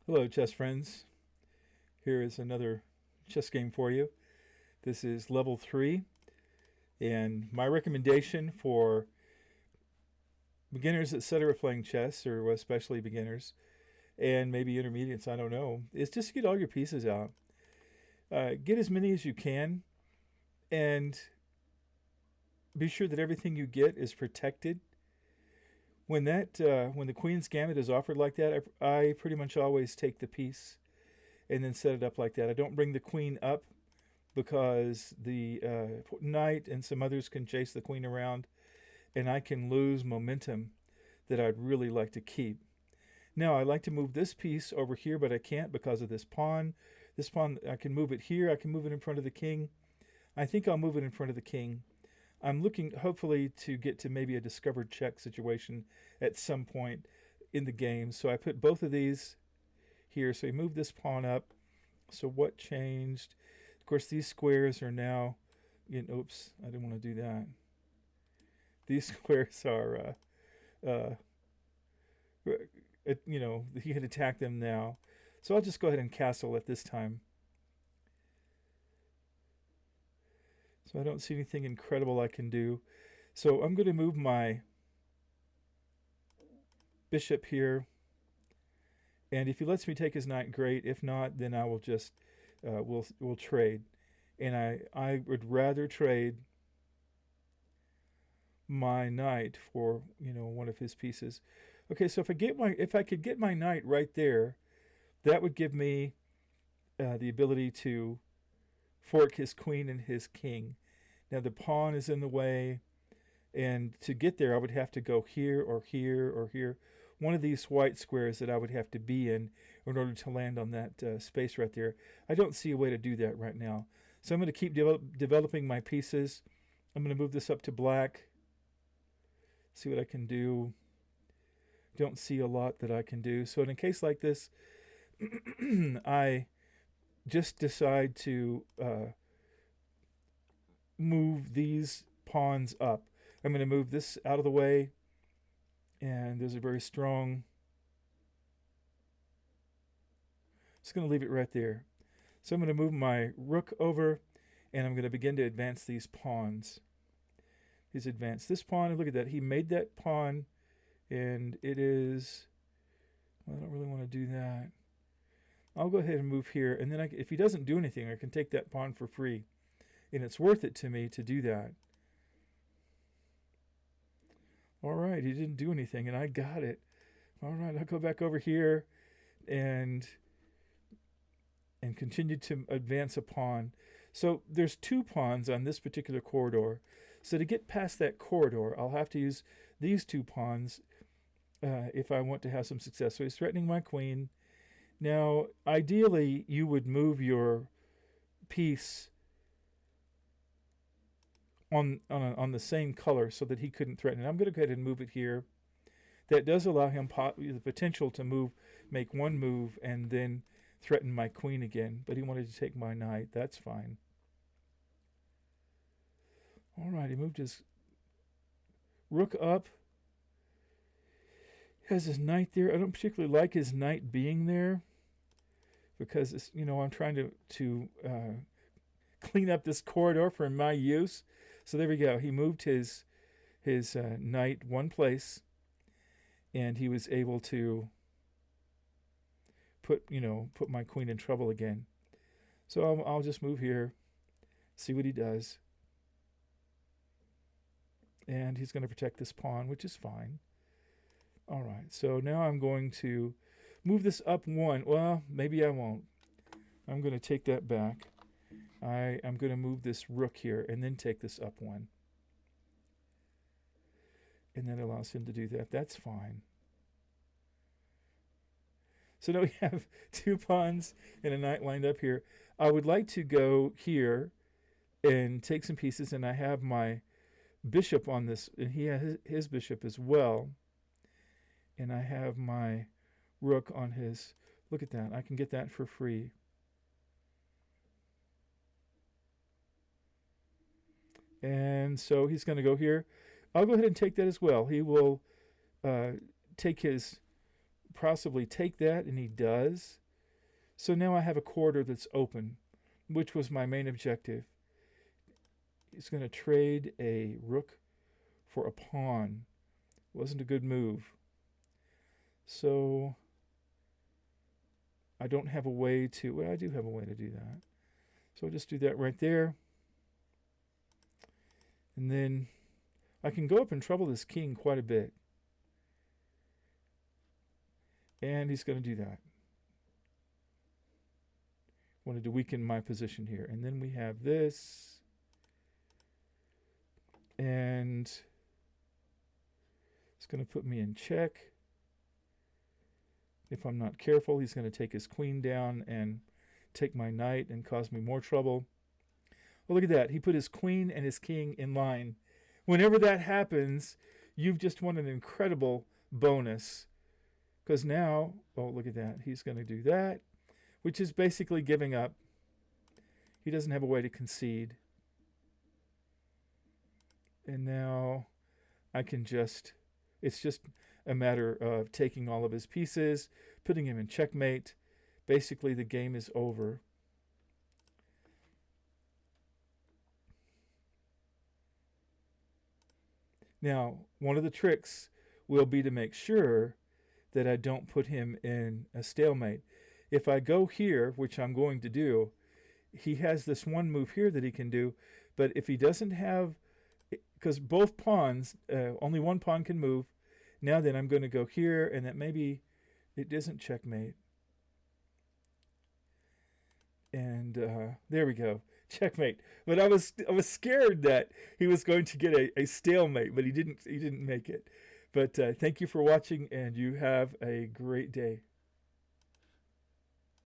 Hello, chess friends. Here is another chess game for you. This is level 3, and my recommendation for beginners, etc., playing chess, or especially beginners, and maybe intermediates, I don't know, is just to get all your pieces out. Get as many as you can, and be sure that everything you get is protected. When the Queen's Gambit is offered like that, I pretty much always take the piece and then set it up like that. I don't bring the queen up because the knight and some others can chase the queen around, and I can lose momentum that I'd really like to keep. Now, I like to move this piece over here, but I can't because of this pawn. This pawn, I can move it here. I can move it in front of the king. I think I'll move it in front of the king. I'm looking, hopefully, to get to maybe a discovered check situation at some point in the game. So I put both of these here. So we moved this pawn up. So what changed? Of course, these squares are now, oops, I didn't want to do that. These squares are, he had attacked them now. So I'll just go ahead and castle at this time. So I don't see anything incredible I can do. So I'm going to move my bishop here. And if he lets me take his knight, great. If not, then I will just, we'll trade. And I would rather trade my knight for, one of his pieces. Okay, so if I could get my knight right there, that would give me the ability to fork his queen and his king. Now the pawn is in the way, and to get there I would have to go here or here or here. One of these white squares that I would have to be in order to land on that space right there. I don't see a way to do that right now. So I'm going to keep developing my pieces. I'm going to move this up to black. See what I can do. Don't see a lot that I can do. So in a case like this, I just decide to move these pawns up. I'm going to move this out of the way, and there's a very strong. Just going to leave it right there. So I'm going to move my rook over, and I'm going to begin to advance these pawns. He's advanced this pawn, and look at that. He made that pawn, and it is. Well, I don't really want to do that. I'll go ahead and move here, and then if he doesn't do anything, I can take that pawn for free. And it's worth it to me to do that. All right, he didn't do anything, and I got it. All right, I'll go back over here and continue to advance a pawn. So there's 2 pawns on this particular corridor. So to get past that corridor, I'll have to use these 2 pawns if I want to have some success. So he's threatening my queen. Now, ideally, you would move your piece on the same color so that he couldn't threaten it. I'm going to go ahead and move it here. That does allow him the potential to make one move and then threaten my queen again. But he wanted to take my knight. That's fine. All right, he moved his rook up. He has his knight there. I don't particularly like his knight being there because it's, I'm trying to clean up this corridor for my use. So there we go. He moved his knight one place, and he was able to put my queen in trouble again. So I'll just move here, see what he does, and he's going to protect this pawn, which is fine. All right. So now I'm going to move this up 1. Well, maybe I won't. I'm going to take that back. I'm going to move this rook here and then take this up 1. And that allows him to do that. That's fine. So now we have 2 pawns and a knight lined up here. I would like to go here and take some pieces, and I have my bishop on this, and he has his bishop as well. And I have my rook on his. Look at that. I can get that for free. And so he's going to go here. I'll go ahead and take that as well. He will take his possibly take that, and he does. So now I have a quarter that's open, which was my main objective. He's going to trade a rook for a pawn. Wasn't a good move. So I don't have a way to... Well, I do have a way to do that. So I'll just do that right there. And then I can go up and trouble this king quite a bit. And he's going to do that. Wanted to weaken my position here. And then we have this. And it's going to put me in check. If I'm not careful, he's going to take his queen down and take my knight and cause me more trouble. Well, look at that. He put his queen and his king in line. Whenever that happens, you've just won an incredible bonus. Because now, oh, look at that. He's going to do that, which is basically giving up. He doesn't have a way to concede. And now I can just, it's just a matter of taking all of his pieces, putting him in checkmate. Basically, the game is over. Now, one of the tricks will be to make sure that I don't put him in a stalemate. If I go here, which I'm going to do, he has this one move here that he can do, but if he doesn't have, because both pawns, only one pawn can move, now then I'm going to go here, and that maybe it isn't checkmate. And there we go, checkmate. But I was scared that he was going to get a stalemate, but he didn't make it. But thank you for watching, and you have a great day.